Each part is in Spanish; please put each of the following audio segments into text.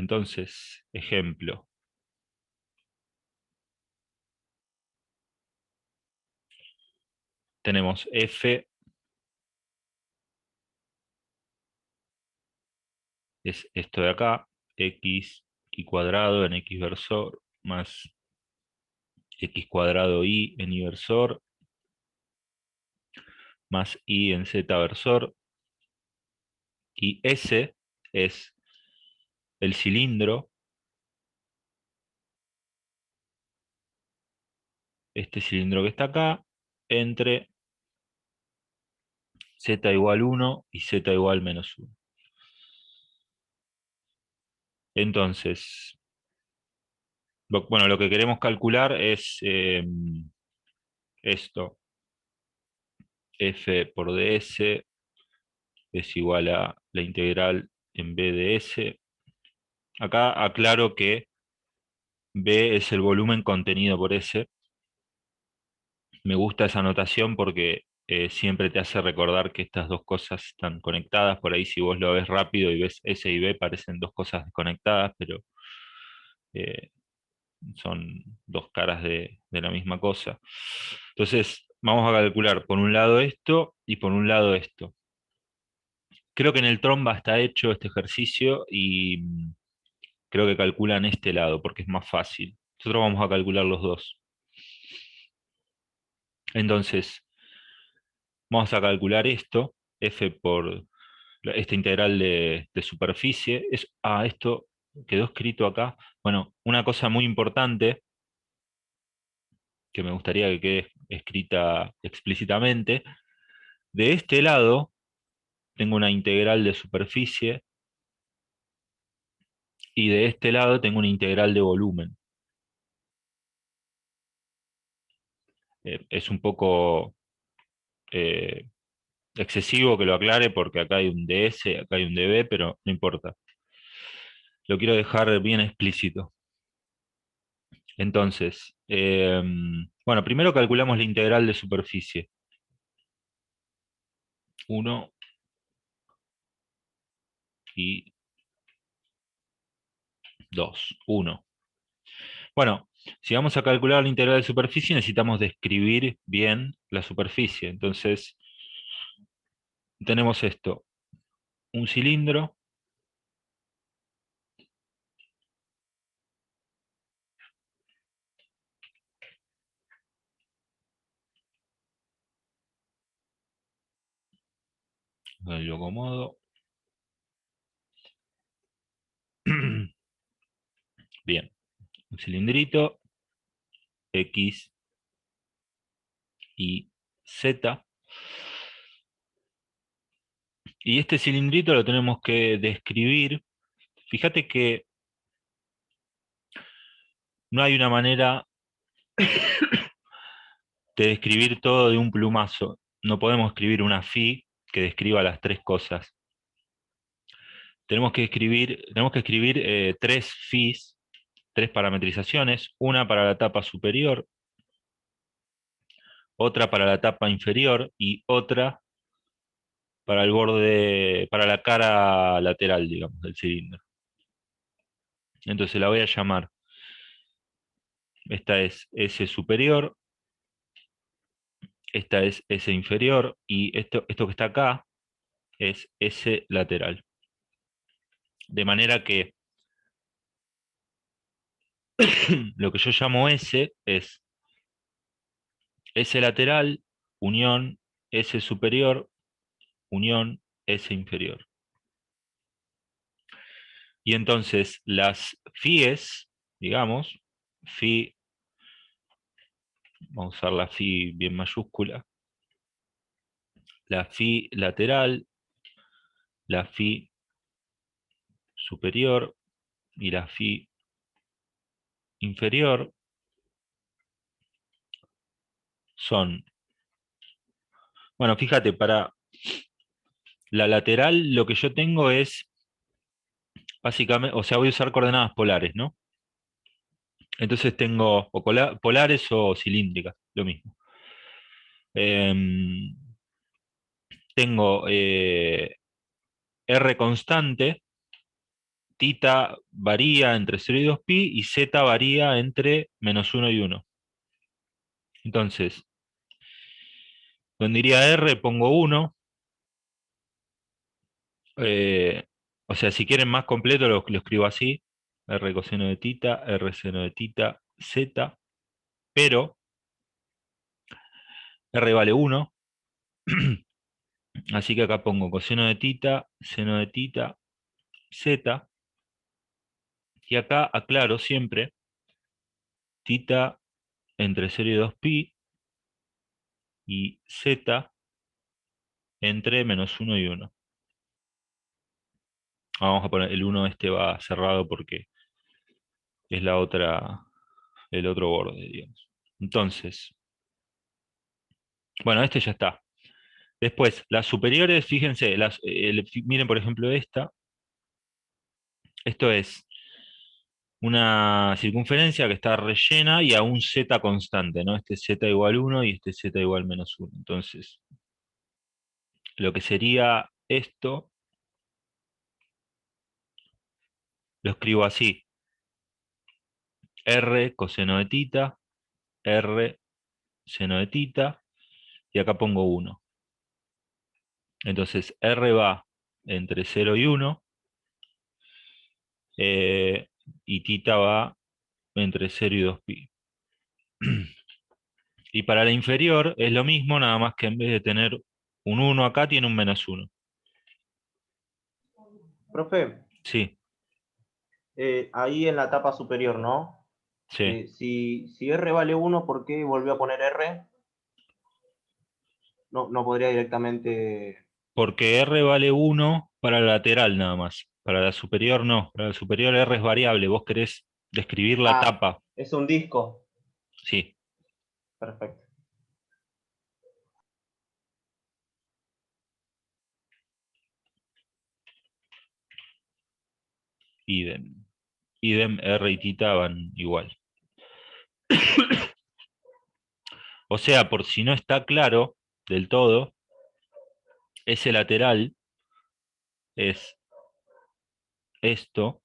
Entonces, ejemplo. Tenemos f es esto de acá, x y cuadrado en x versor más x cuadrado y en y versor más y en z versor. Y S es el cilindro, este cilindro que está acá, entre z igual 1 y z igual menos 1. Entonces, bueno, lo que queremos calcular es esto. F por ds es igual a la integral en b de s. Acá aclaro que B es el volumen contenido por S. Me gusta esa notación porque siempre te hace recordar que estas dos cosas están conectadas. Por ahí si vos lo ves rápido y ves S y B parecen dos cosas desconectadas, pero eh, son dos caras de la misma cosa. Entonces, vamos a calcular por un lado esto y por un lado esto. Creo que en el Tromba está hecho este ejercicio y creo que calculan este lado porque es más fácil. Nosotros vamos a calcular los dos. Entonces, vamos a calcular esto, f por esta integral de superficie. Esto quedó escrito acá. Bueno, una cosa muy importante que me gustaría que quede escrita explícitamente. De este lado tengo una integral de superficie y de este lado tengo una integral de volumen. Es un poco eh, excesivo que lo aclare porque acá hay un ds, acá hay un db, pero no importa. Lo quiero dejar bien explícito. Entonces, bueno, primero calculamos la integral de superficie. 1 y 2. 1. Bueno, si vamos a calcular la integral de superficie, necesitamos describir bien la superficie. Entonces, tenemos esto. Un cilindro. Lo acomodo. Bien. Un cilindrito. X y Z. Y este cilindrito lo tenemos que describir. Fíjate que no hay una manera de describir todo de un plumazo. No podemos escribir una phi que describa las tres cosas. Tenemos que escribir tres phis, tres parametrizaciones, una para la tapa superior, otra para la tapa inferior y otra para el borde, para la cara lateral, digamos, del cilindro. Entonces la voy a llamar. Esta es S superior, esta es S inferior y esto que está acá es S lateral. De manera que lo que yo llamo S es S lateral, unión, S superior, unión, S inferior. Y entonces las FIES, digamos, FI, vamos a usar la FI bien mayúscula, la FI lateral, la FI superior y la FI inferior son, bueno, fíjate, para la lateral lo que yo tengo es básicamente, o sea, voy a usar coordenadas polares, ¿no? Entonces tengo o polares o cilíndricas, lo mismo. Em, tengo R constante tita varía entre 0 y 2pi y z varía entre -1 y 1. Entonces, donde iría r pongo 1. eh, o sea, si quieren más completo lo escribo así. R coseno de tita, R seno de tita, z. Pero r vale 1. Así que acá pongo coseno de tita, seno de tita, z. Y acá aclaro siempre tita entre 0 y 2pi y z entre -1 y 1. Vamos a poner el 1, este va cerrado porque es el otro borde, digamos. Entonces, bueno, este ya está. Después, las superiores, fíjense, miren por ejemplo esta. Esto es una circunferencia que está rellena y a un z constante, ¿no? Este z igual 1 y este z igual -1. Entonces, lo que sería esto, lo escribo así. R coseno de tita, R seno de tita, y acá pongo 1. Entonces, R va entre 0 y 1, eh, y tita va entre 0 y 2pi. Y para la inferior es lo mismo, nada más que en vez de tener un 1 acá, tiene un -1. Profe, Sí, ahí en la tapa superior, ¿no? sí. Si R vale 1, ¿por qué volvió a poner R? No podría directamente... Porque R vale 1 para la lateral nada más. Para la superior no. Para la superior R es variable. Vos querés describir la Ah, tapa. es un disco. Sí, Perfecto. idem. Idem, R y tita van igual. O sea, por si no está claro del todo, ese lateral es esto.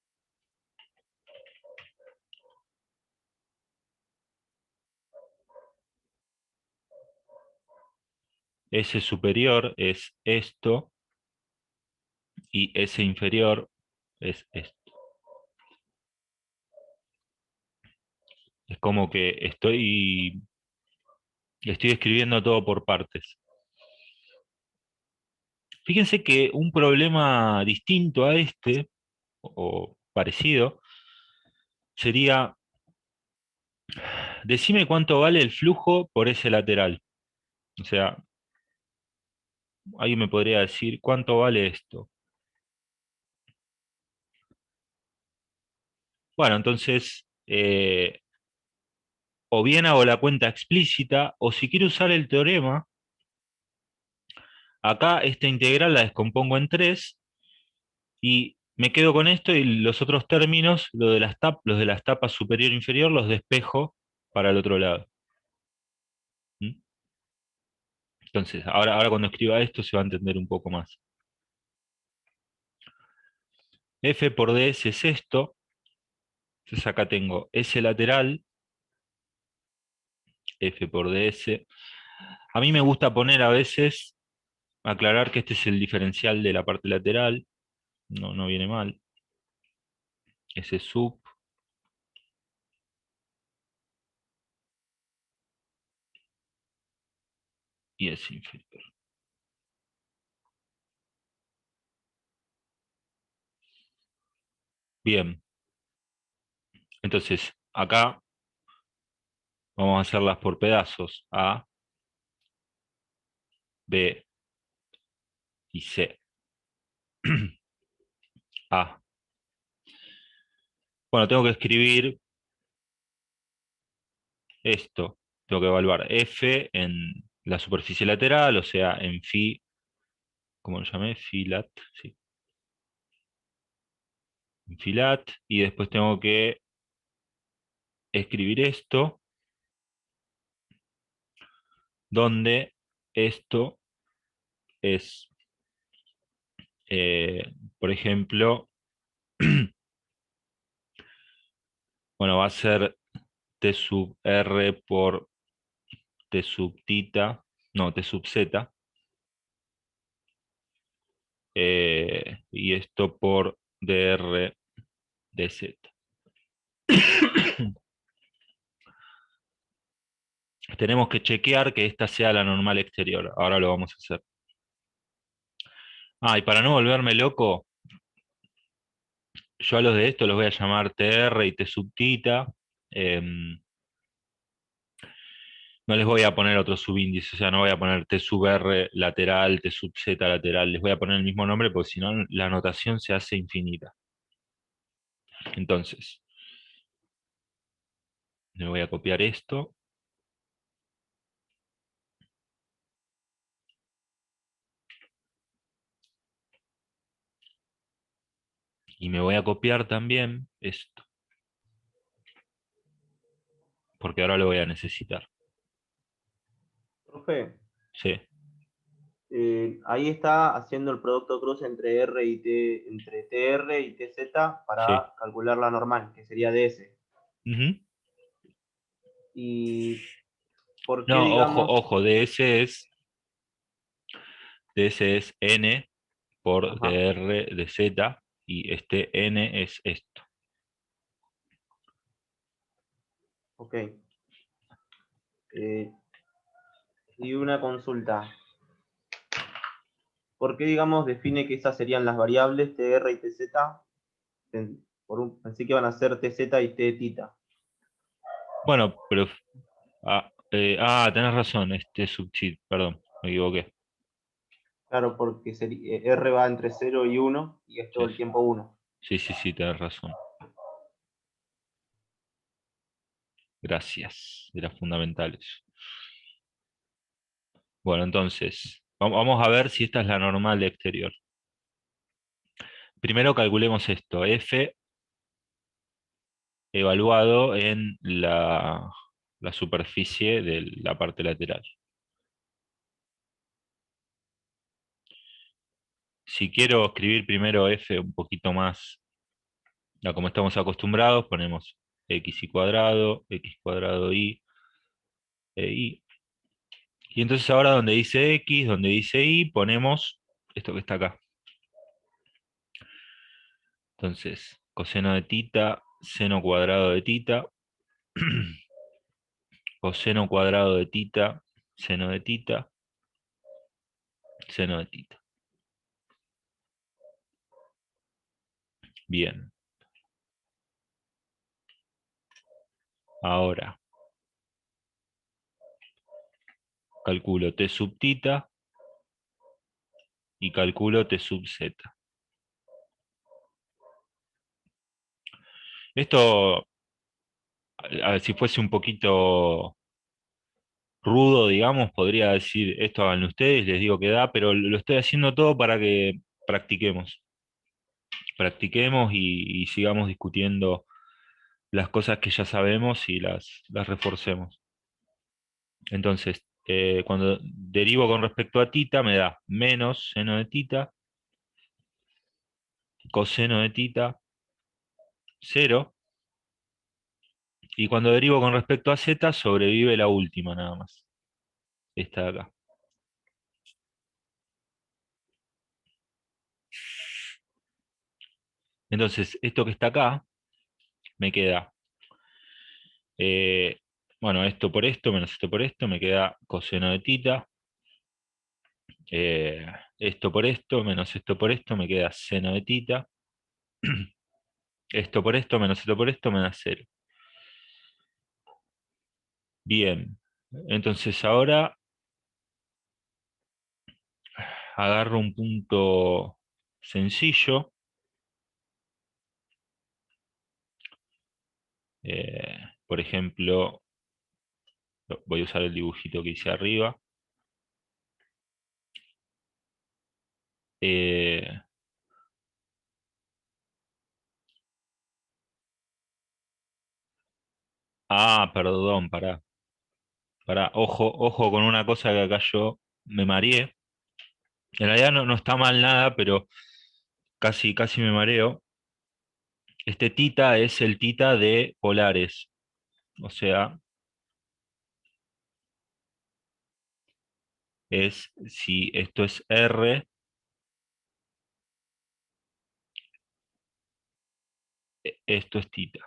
Ese superior es esto. Y ese inferior es esto. Es como que estoy escribiendo todo por partes. Fíjense que un problema distinto a este, o parecido, sería, decime cuánto vale el flujo por ese lateral. O sea, alguien me podría decir, ¿cuánto vale esto? Bueno, entonces, o bien hago la cuenta explícita, o si quiero usar el teorema, acá esta integral la descompongo en 3 y me quedo con esto y los otros términos, los de las tapas superior e inferior, los despejo para el otro lado. ¿Mm? Entonces, ahora cuando escriba esto se va a entender un poco más. F por ds es esto. Entonces acá tengo S lateral, F por ds. A mí me gusta poner a veces, aclarar que este es el diferencial de la parte lateral. No, no viene mal. S sub. Y S inferior. Bien. Entonces, acá vamos a hacerlas por pedazos. A, B y C. A. Bueno, tengo que escribir esto. Tengo que evaluar F en la superficie lateral, o sea, en phi, ¿cómo lo llamé? Phi lat, sí. En phi lat, y después tengo que escribir esto, donde esto es, por ejemplo, Bueno, va a ser T sub R por T sub tita, no, T sub Z, y esto por dr dz. Tenemos que chequear que esta sea la normal exterior. Ahora lo vamos a hacer. Ah, y para no volverme loco, yo a los de esto los voy a llamar TR y T sub tita. Em, no les voy a poner otro subíndice, o sea, no voy a poner T sub R lateral, T sub Z lateral. Les voy a poner el mismo nombre porque si no la notación se hace infinita. Entonces, me voy a copiar esto. Y me voy a copiar también esto, porque ahora lo voy a necesitar. Profe, Sí. ahí está haciendo el producto cruz entre entre TR y TZ Sí. para calcular la normal, que sería DS. Ujú. ¿Y por qué, No, ojo, digamos, ojo, DS es N por ajá, DR de Z y este N es esto. ok, y una consulta? ¿Por qué, digamos, define que esas serían las variables TR y TZ? Pensé que iban a ser TZ y T tita. Bueno, pero... tenés razón, este subcheat, perdón, me equivoqué. Claro, porque R va entre 0 y 1 y es todo Sí, el tiempo 1. sí, sí, sí, tenés razón. Gracias, de las fundamentales. Bueno, entonces, vamos a ver si esta es la normal de exterior. Primero calculemos esto, F evaluado en la superficie de la parte lateral. Si quiero escribir primero F un poquito más, como estamos acostumbrados, ponemos x cuadrado y, y. Y entonces ahora donde dice x, donde dice y, ponemos esto que está acá. Entonces, coseno de tita, seno cuadrado de tita, coseno cuadrado de tita, seno de tita, seno de tita. Bien, ahora calculo t sub tita y calculo t sub z. Esto, a ver, si fuese un poquito rudo, digamos, podría decir esto háganlo ustedes, les digo que da, pero lo estoy haciendo todo para que practiquemos. Practiquemos y sigamos discutiendo las cosas que ya sabemos y las reforcemos. Entonces, cuando derivo con respecto a tita, me da menos seno de tita, coseno de tita, cero. Y cuando derivo con respecto a z, sobrevive la última nada más. Esta de acá. Entonces, esto que está acá, me queda, eh, bueno, esto por esto, menos esto por esto, me queda coseno de tita. eh, Esto por esto, menos esto por esto, me queda seno de tita. Esto por esto, menos esto por esto, me da cero. Bien, entonces ahora agarro un punto sencillo. Por ejemplo, voy a usar el dibujito que hice arriba. Eh, Perdón, pará. Ojo, ojo con una cosa que acá yo me mareé. En realidad no está mal nada, pero casi me mareo. Este tita es el tita de polares. O sea, es si esto es R, esto es tita.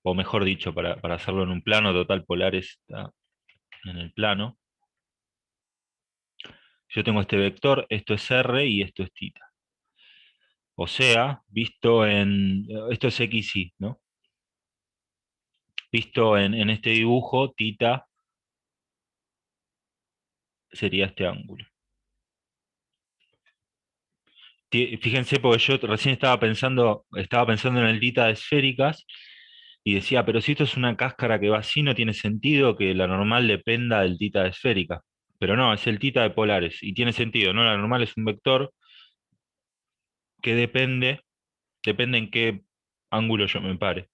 O mejor dicho, para hacerlo en un plano, total polares está en el plano. Yo tengo este vector, esto es R y esto es tita. O sea, visto en, esto es X, Y, ¿no? Visto en este dibujo, tita sería este ángulo. Fíjense, porque yo recién estaba pensando en el tita de esféricas y decía, pero si esto es una cáscara que va así, no tiene sentido que la normal dependa del tita de esférica. Pero no, es el tita de polares y tiene sentido, ¿no? La normal es un vector que depende en qué ángulo yo me pare.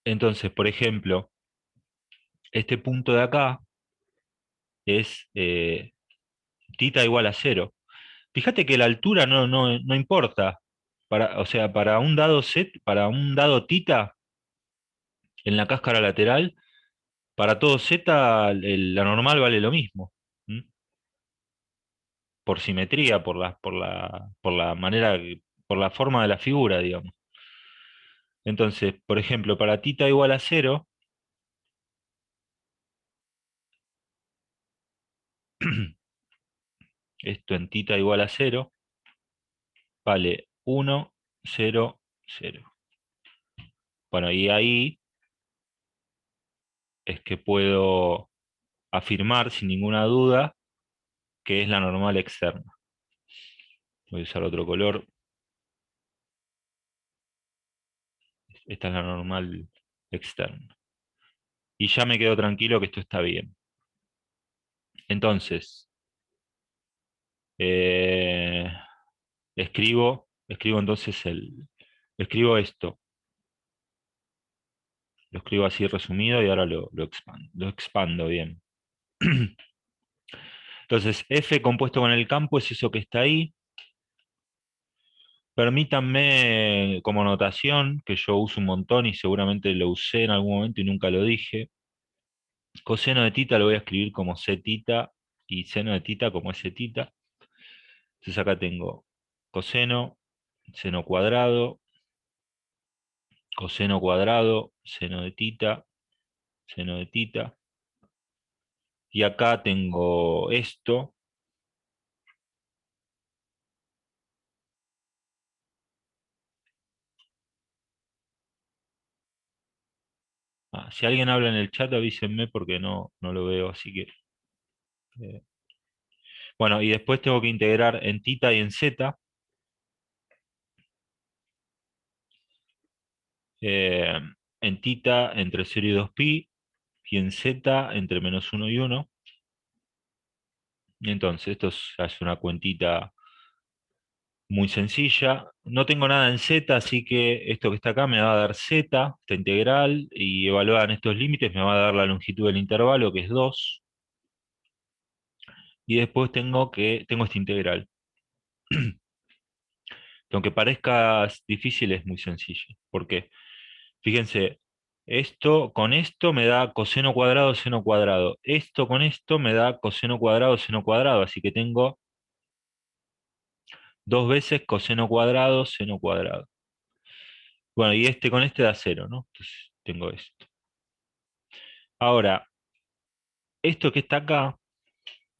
Entonces, por ejemplo, este punto de acá es tita igual a cero. Fíjate que la altura no importa. O sea, para un dado set, para un dado tita en la cáscara lateral, para todo z, la normal vale lo mismo. ¿M? Por simetría, por la manera, por la forma de la figura, digamos. Entonces, por ejemplo, para tita igual a cero, esto en tita igual a cero, vale 1, 0, 0. Bueno, y ahí es que puedo afirmar sin ninguna duda que es la normal externa. Voy a usar otro color. Esta es la normal externa. Y ya me quedo tranquilo que esto está bien. Entonces, eh, escribo entonces escribo esto. Lo escribo así resumido y ahora lo expando bien. Entonces, F compuesto con el campo es eso que está ahí. Permítanme como notación, que yo uso un montón y seguramente lo usé en algún momento y nunca lo dije. Coseno de tita lo voy a escribir como C tita y seno de tita como S tita. Entonces acá tengo coseno, seno cuadrado, coseno cuadrado, seno de tita, seno de tita. Y acá tengo esto. Si alguien habla en el chat, avísenme porque no lo veo, así que... eh, Bueno, y después tengo que integrar en tita y en zeta. eh, en tita entre 0 y 2pi, y en zeta entre -1 y 1. Entonces, es una cuentita muy sencilla. No tengo nada en z, así que esto que está acá me va a dar z, esta integral, y evaluada en estos límites me va a dar la longitud del intervalo, que es 2. Y después tengo esta integral. Que aunque parezca difícil, es muy sencillo. ¿Por qué? Fíjense, esto con esto me da coseno cuadrado, seno cuadrado. Esto con esto me da coseno cuadrado, seno cuadrado. Así que tengo dos veces coseno cuadrado, seno cuadrado. Bueno, y este con este da cero, ¿no? Entonces tengo esto. Ahora, esto que está acá,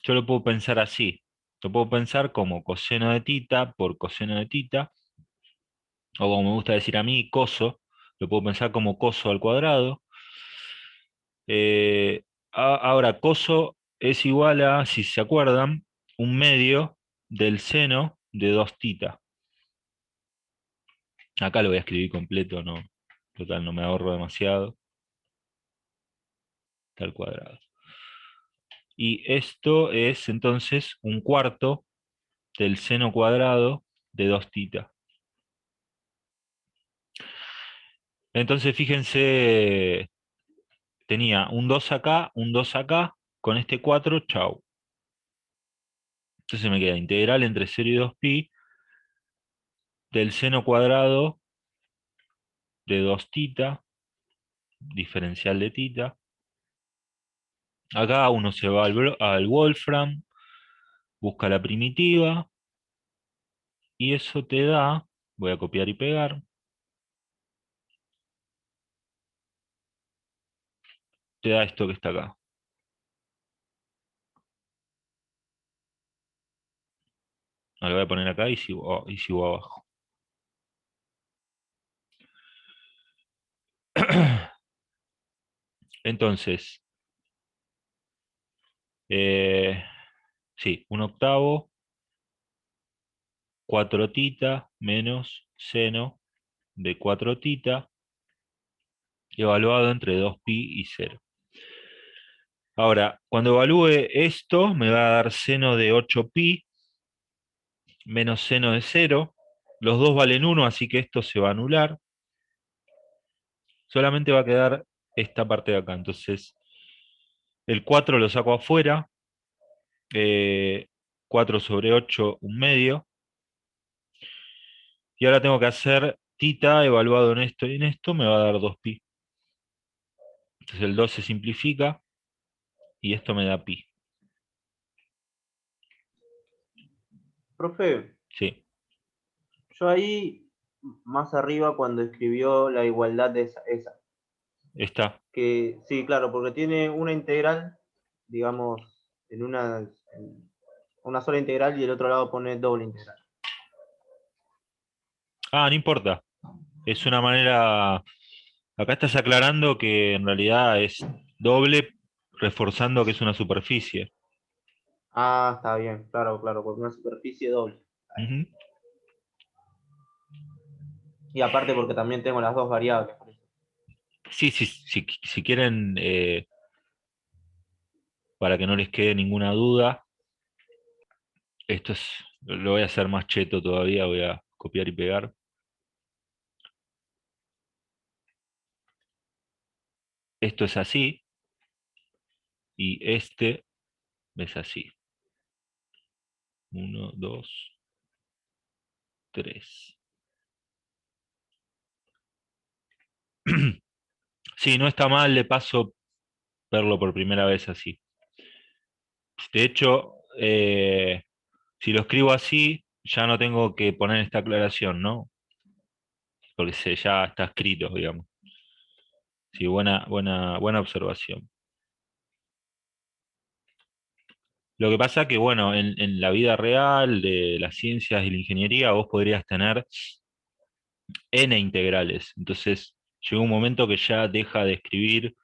yo lo puedo pensar así. Lo puedo pensar como coseno de tita por coseno de tita, o como me gusta decir a mí, coso. Lo puedo pensar como coso al cuadrado. Eh, Ahora, coso es igual a, si se acuerdan, un medio del seno de 2 tita. Acá lo voy a escribir completo, no, total, no me ahorro demasiado, está al cuadrado. Y esto es entonces un cuarto del seno cuadrado de 2 tita. Entonces, fíjense, tenía un 2 acá, un 2 acá, con este 4 chau. Entonces me queda integral entre 0 y 2pi del seno cuadrado de 2 tita, diferencial de tita. Acá uno se va al Wolfram, busca la primitiva, y eso te da, voy a copiar y pegar, te da esto que está acá. Lo voy a poner acá y sigo abajo. Entonces, eh, sí, 1/8, 4 tita menos seno de 4 tita, evaluado entre 2pi y 0. Ahora, cuando evalúe esto, me va a dar seno de 8pi menos seno de 0. Los dos valen 1, así que esto se va a anular. Solamente va a quedar esta parte de acá. Entonces, el 4 lo saco afuera. 4 sobre 8, un medio. Y ahora tengo que hacer tita evaluado en esto y en esto, me va a dar 2pi. Entonces el 2 se simplifica y esto me da pi. Profe, Sí, yo ahí más arriba cuando escribió la igualdad de esa, está. que sí, claro, porque tiene una integral, digamos, en una sola integral y el otro lado pone doble integral. Ah, no importa. Es una manera. Acá estás aclarando que en realidad es doble, reforzando que es una superficie. Ah, está bien, claro, claro, porque una superficie doble. Ujú. Y aparte porque también tengo las dos variables. Por eso. Sí, sí, si quieren, para que no les quede ninguna duda, esto es, lo voy a hacer más cheto todavía, voy a copiar y pegar. Esto es así y este es así. 1, 2, 3. Sí, no está mal, de paso, verlo por primera vez así. De hecho, si lo escribo así, ya no tengo que poner esta aclaración, ¿no? Porque ya está escrito, digamos. Sí, buena observación. Lo que pasa que, bueno, en la vida real de las ciencias y la ingeniería, vos podrías tener n integrales. Entonces, llega un momento que ya deja de escribir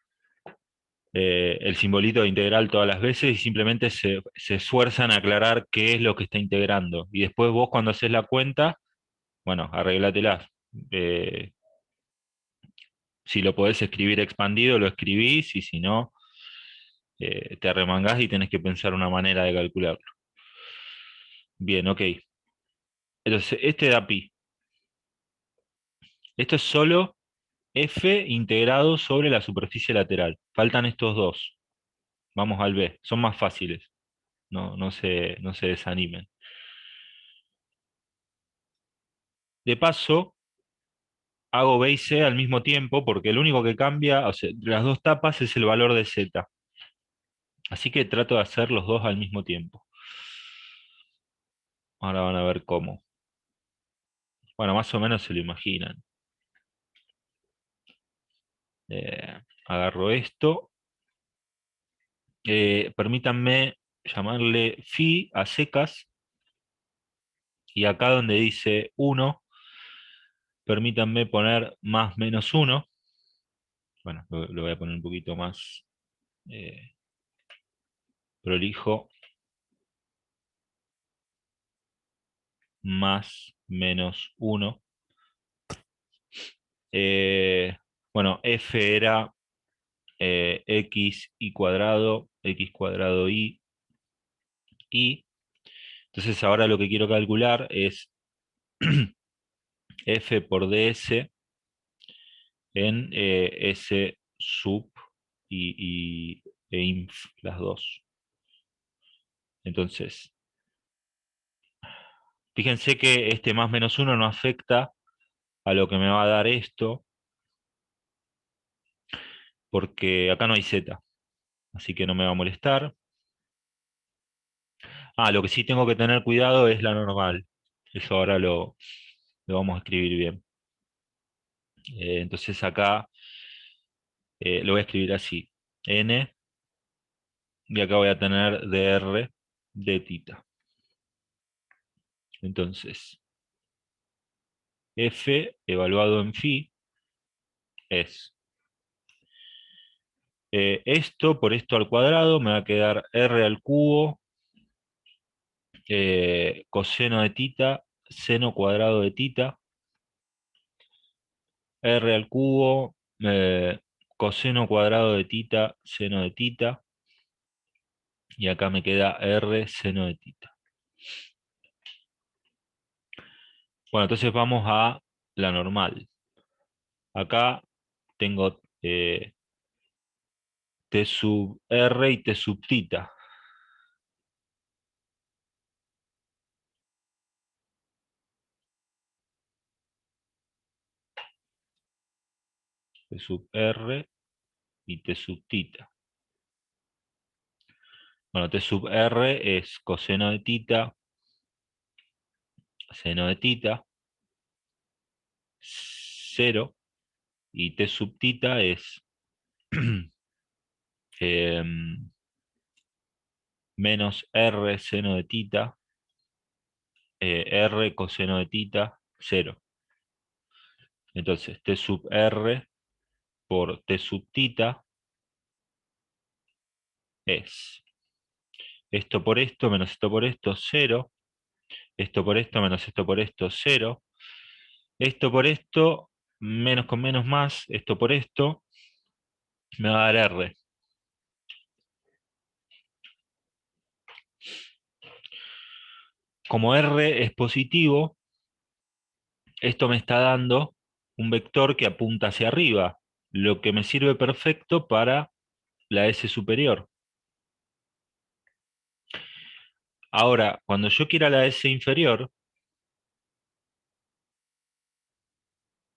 el simbolito de integral todas las veces y simplemente se esfuerzan a aclarar qué es lo que está integrando. Y después vos cuando haces la cuenta, bueno, arreglatelas. Eh, si lo podés escribir expandido, lo escribís, y si no, te arremangás y tenés que pensar una manera de calcularlo. Bien, ok. Entonces, este da pi. Esto es solo f integrado sobre la superficie lateral. Faltan estos dos. Vamos al b. Son más fáciles. No se desanimen. De paso, hago B y C al mismo tiempo porque lo único que cambia, o sea, entre las dos tapas es el valor de Z. Así que trato de hacer los dos al mismo tiempo. Ahora van a ver cómo. Bueno, más o menos se lo imaginan. Agarro esto. Permítanme llamarle phi a secas. Y acá donde dice 1, permítanme poner más menos 1. Bueno, lo voy a poner un poquito más eh, prolijo. Más menos 1. Eh, bueno, f era x cuadrado y. Entonces ahora lo que quiero calcular es f por ds en s sub e inf, las dos. Entonces, Fíjense que este más menos uno no afecta a lo que me va a dar esto, porque acá no hay z, así que no me va a molestar. Ah, lo que sí tengo que tener cuidado es la normal. Eso ahora lo vamos a escribir bien. Entonces acá lo voy a escribir así. N, y acá voy a tener dr de tita. Entonces, f evaluado en phi es esto por esto al cuadrado, me va a quedar r al cubo, coseno de tita, seno cuadrado de tita, r al cubo, coseno cuadrado de tita, seno de tita, y acá me queda r seno de tita. Bueno, entonces vamos a la normal. Acá tengo t sub r y t sub tita. T sub r y t sub tita. Bueno, t sub r es coseno de tita, seno de tita, 0, y t sub tita es em, menos r seno de tita, r coseno de tita, 0. Entonces, t sub r por t sub tita es esto por esto menos esto por esto, 0. Esto por esto menos esto por esto, 0. Esto por esto, menos con menos más, esto por esto, me va a dar r. Como r es positivo, esto me está dando un vector que apunta hacia arriba, lo que me sirve perfecto para la S superior. Ahora, cuando yo quiera la S inferior,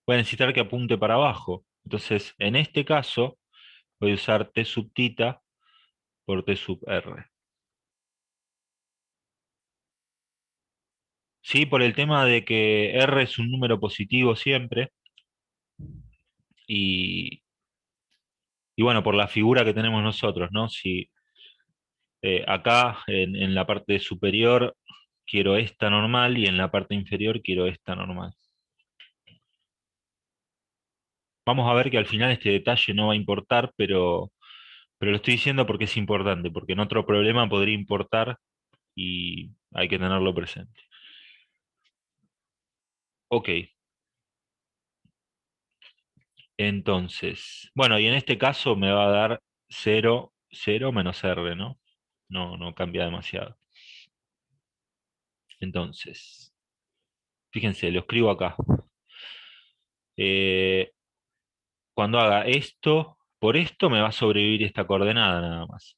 voy a necesitar que apunte para abajo. Entonces, en este caso, voy a usar T sub tita por T sub R. Sí, por el tema de que R es un número positivo siempre, y, y bueno, por la figura que tenemos nosotros, ¿no? Si acá en la parte superior quiero esta normal y en la parte inferior quiero esta normal. Vamos a ver que al final este detalle no va a importar, pero lo estoy diciendo porque es importante, porque en otro problema podría importar y hay que tenerlo presente. Ok, entonces, bueno, y en este caso me va a dar 0, 0 menos R, ¿no? No cambia demasiado. Entonces, fíjense, lo escribo acá. Eh, Cuando haga esto, por esto me va a sobrevivir esta coordenada nada más.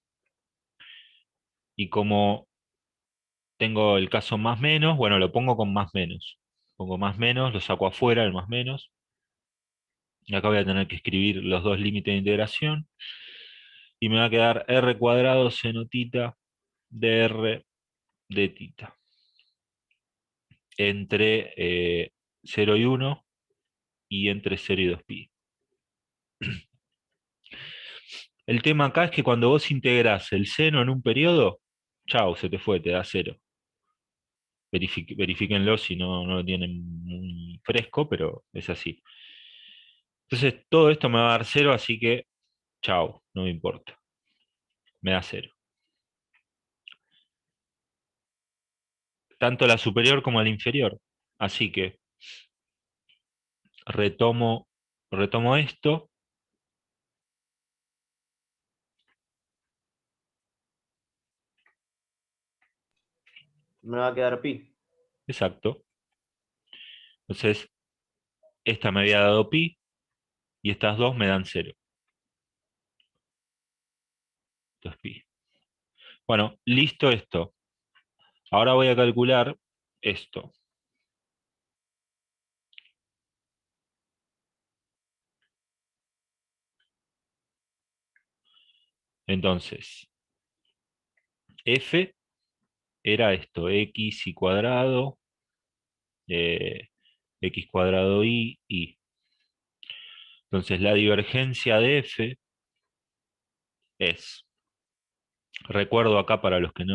Y como tengo el caso más menos, bueno, lo pongo con más menos. Pongo más menos, lo saco afuera, el más menos. Y acá voy a tener que escribir los dos límites de integración. Y me va a quedar r cuadrado seno tita de r de tita. Entre 0 y 1 y entre 0 y 2pi. El tema acá es que cuando vos integrás el seno en un periodo, chau, se te fue, te da 0. Verifíquenlo si no lo tienen muy fresco, pero es así. Entonces todo esto me va a dar 0, así que chau, no me importa. Me da 0. Tanto la superior como la inferior. Así que retomo esto. Me va a quedar pi. Exacto. Entonces, esta me había dado pi y estas dos me dan 0. Entonces pi. Bueno, listo esto. Ahora voy a calcular esto. Entonces, f era esto, x y cuadrado, x cuadrado y. Entonces, la divergencia de f es, recuerdo acá para los que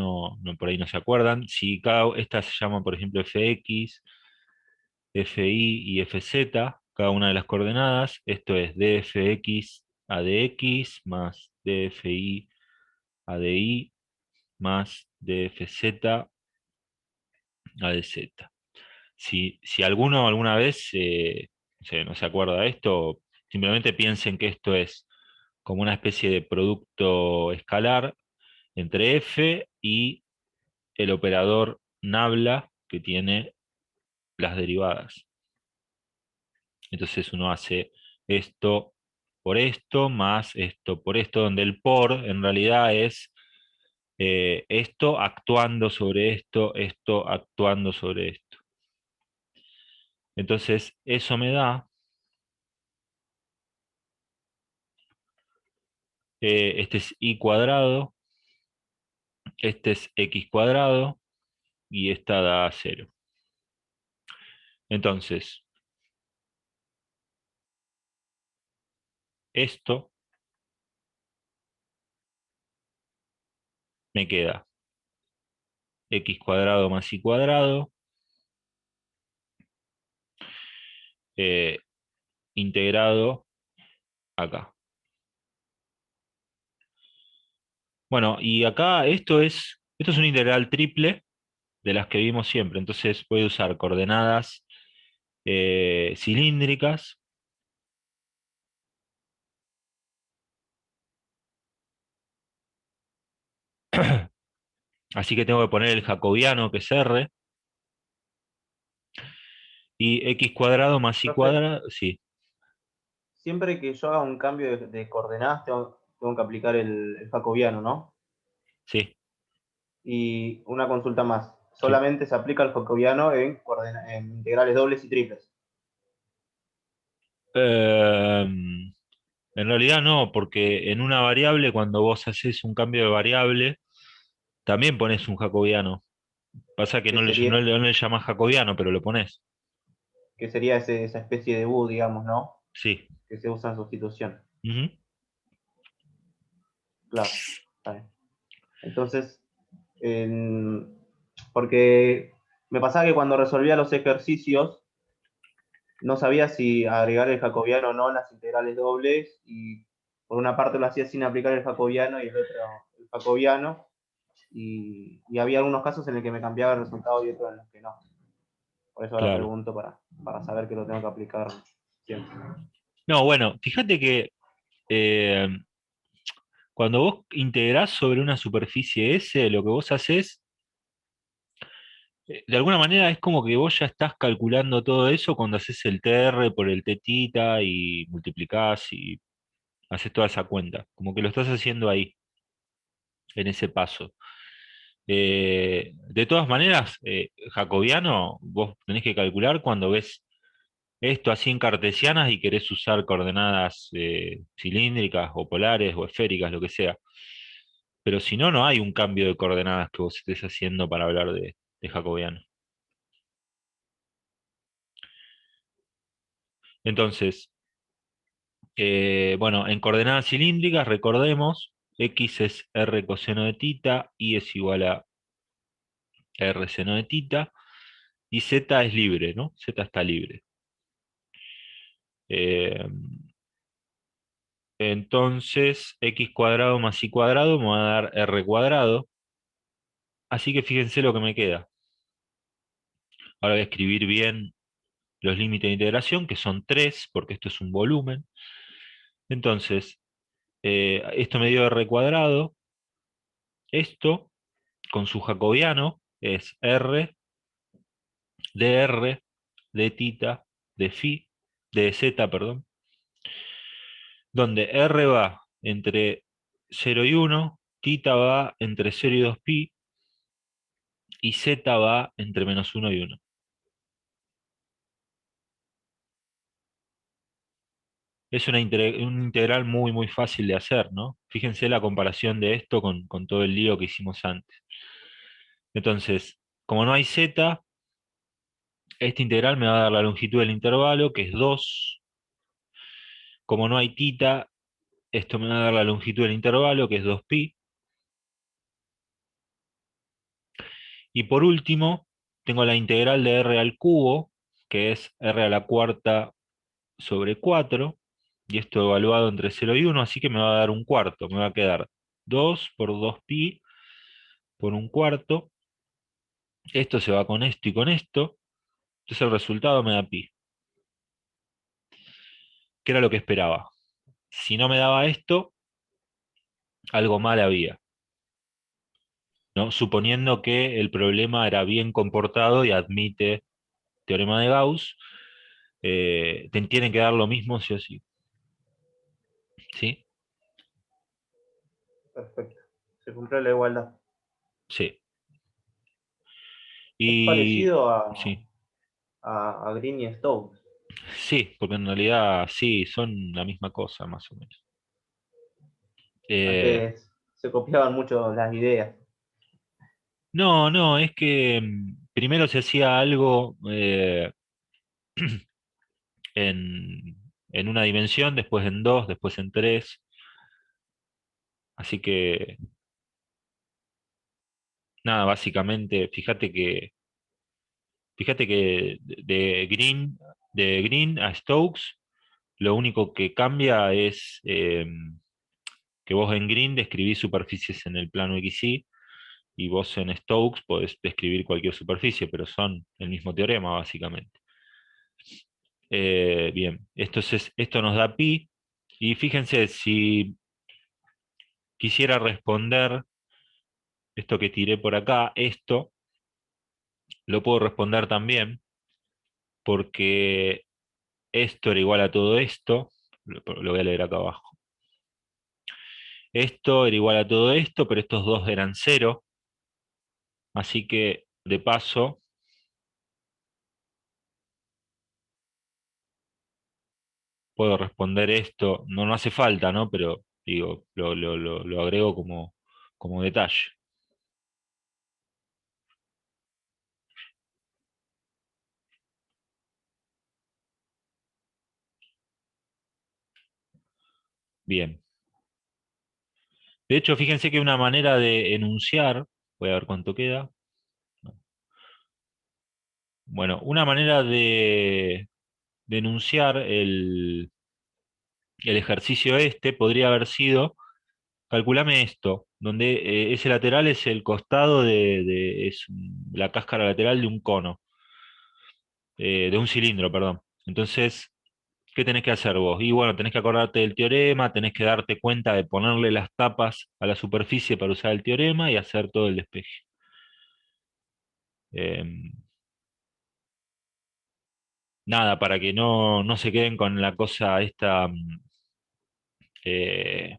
por ahí no se acuerdan, si esta se llama, por ejemplo, fx, fi y fz, cada una de las coordenadas, esto es dfx a dx más dfi a di más dfz a dz. Si alguno alguna vez no se acuerda de esto, simplemente piensen que esto es como una especie de producto escalar entre f y el operador nabla que tiene las derivadas. Entonces uno hace esto por esto más esto por esto, donde el por en realidad es esto actuando sobre esto actuando sobre esto. Entonces eso me da, este es y cuadrado, este es x cuadrado y esta da 0. Entonces, esto me queda x cuadrado más y cuadrado, eh, integrado acá. Bueno, y acá esto es una integral triple de las que vimos siempre. Entonces voy a usar coordenadas cilíndricas. Así que tengo que poner el jacobiano, que es r, y x cuadrado más y Profe, cuadrado, sí, siempre que yo haga un cambio de coordenadas, tengo que aplicar el jacobiano, ¿no? sí, Y una consulta más. sí. Solamente se aplica el jacobiano en integrales dobles y triples. En realidad no, porque en una variable, cuando vos haces un cambio de variable, también pones un jacobiano. Pasa que Que sería, no le llamás jacobiano, pero lo pones. que sería esa especie de U, digamos, ¿no? Sí. Que se usa en sustitución. Ujú. Claro, está bien. Entonces, en- porque me pasaba que cuando resolvía los ejercicios, no sabía si agregar el jacobiano o no en las integrales dobles, y por una parte lo hacía sin aplicar el jacobiano y el otro el jacobiano, y había algunos casos en los que me cambiaba el resultado y otros en los que no. Por eso ahora Claro. pregunto para saber que lo tengo que aplicar siempre. No, bueno, fíjate que eh, cuando vos integrás sobre una superficie S, lo que vos haces, de alguna manera es como que vos ya estás calculando todo eso cuando haces el TR por el tetita y multiplicás y haces toda esa cuenta. Como que lo estás haciendo ahí, en ese paso. De todas maneras, jacobiano, vos tenés que calcular cuando ves esto así en cartesianas y querés usar coordenadas cilíndricas o polares o esféricas, lo que sea. Pero si no, no hay un cambio de coordenadas que vos estés haciendo para hablar de jacobiano. Entonces, bueno, en coordenadas cilíndricas, recordemos, x es r coseno de tita, y es igual a r seno de tita, y z es libre, ¿no? Z está libre. Eh, entonces, x cuadrado más y cuadrado me va a dar r cuadrado, así que fíjense lo que me queda. Ahora voy a escribir bien los límites de integración, que son 3 porque esto es un volumen. Entonces, esto me dio r cuadrado, esto con su jacobiano es r de r de tita de phi, de z, perdón, donde r va entre 0 y 1, tita va entre 0 y 2 pi, y z va entre -1 y 1. Es un integral muy, muy fácil de hacer, ¿no? Fíjense la comparación de esto con todo el lío que hicimos antes. Entonces, como no hay z, este integral me va a dar la longitud del intervalo, que es 2. Como no hay tita, esto me va a dar la longitud del intervalo, que es 2pi. Y por último, tengo la integral de r al cubo, que es r a la cuarta sobre 4, y esto evaluado entre 0 y 1, así que me va a dar un cuarto. Me va a quedar 2 por 2pi por un cuarto. Esto se va con esto y con esto. Entonces el resultado me da pi, que era lo que esperaba. Si no me daba esto, algo mal había, ¿no? Suponiendo que el problema era bien comportado y admite teorema de Gauss, te tienen que dar lo mismo sí o sí. ¿Sí? Perfecto. Se cumple la igualdad. Sí. Es Y parecido sí, a Green y Stokes. sí, porque en realidad sí, son la misma cosa, más o menos. Eh, Antes se copiaban mucho las ideas. no, no, es que primero se hacía algo en una dimensión, después en dos, después en tres. Así que, nada, básicamente, fíjate que de Green a Stokes, lo único que cambia es que vos en Green describís superficies en el plano XY y vos en Stokes podés describir cualquier superficie, pero son el mismo teorema, básicamente. Bien, esto nos da pi, y fíjense, si quisiera responder esto que tiré por acá, esto lo puedo responder también, porque esto era igual a todo esto, lo voy a leer acá abajo. Esto era igual a todo esto, pero estos dos eran cero, así que de paso puedo responder esto, no, no hace falta, ¿no? Pero digo, lo agrego como detalle. Bien. De hecho, fíjense que una manera de enunciar, voy a ver cuánto queda. Bueno, una manera de enunciar el ejercicio este podría haber sido, calculame esto, donde ese lateral es el costado es la cáscara lateral de un cono, de un cilindro, perdón. Entonces, ¿qué tenés que hacer vos? Y bueno, tenés que acordarte del teorema, tenés que darte cuenta de ponerle las tapas a la superficie para usar el teorema y hacer todo el despeje. Em, Nada, para que no se queden con la cosa esta eh,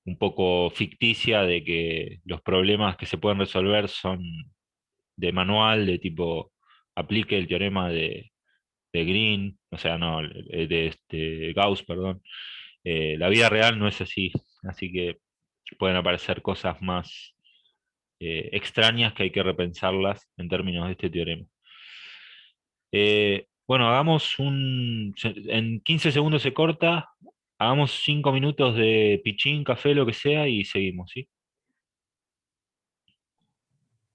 un poco ficticia de que los problemas que se pueden resolver son de manual, de tipo aplique el teorema de Green, o sea, no, de Gauss, perdón. La vida real no es así, así que pueden aparecer cosas más extrañas que hay que repensarlas en términos de este teorema. Bueno, en 15 segundos se corta, hagamos 5 minutos de pichín, café, lo que sea, y seguimos, ¿sí?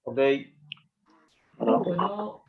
Ok. Bueno,